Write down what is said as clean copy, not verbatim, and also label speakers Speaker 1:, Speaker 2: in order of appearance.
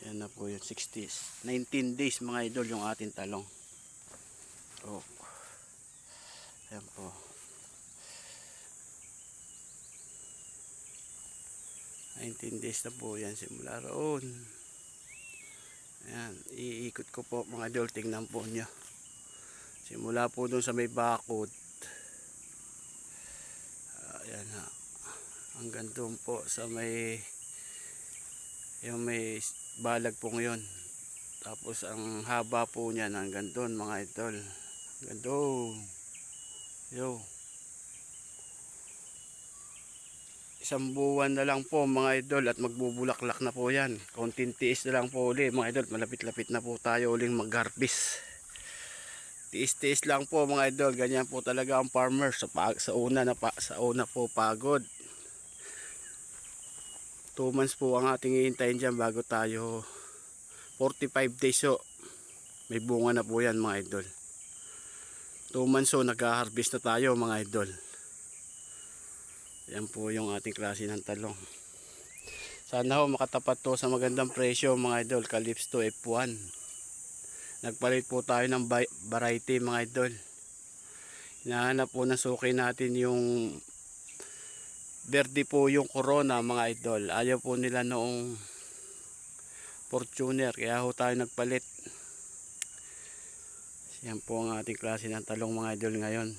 Speaker 1: Ayan na po yun, 19 days mga idol yung ating talong. Oh. Ayan po. days na po yan simula roon. Ayan, iikot ko po mga idol, tingnan po nyo. Simula po doon sa may bakod. Ayan ha. Hanggang doon po sa may yung may balag po ngayon. Tapos ang haba po niyan hanggang doon mga idol. Hanggang doon. Yo. Isang buwan na lang po mga idol at magbubulaklak na po yan. Konting tiis na lang po uli mga idol. Malapit-lapit na po tayo uling mag-harvest. Tiis-tiis lang po mga idol. Ganyan po talaga ang farmer sa una po pagod. 2 months po ang ating hihintayin dyan bago tayo 45 days so. May bunga na po yan mga idol. 2 months so nag-harvest na tayo mga idol. Yan po yung ating klase ng talong. Sana ho makatapat to sa magandang presyo mga idol. Calypso F1. Nagpalit po tayo ng variety mga idol. Hinahanap po na suki natin yung verde po yung Corona mga idol. Ayaw po nila noong Fortuner. Kaya ho tayo nagpalit. Yan po ang ating klase ng talong mga idol ngayon.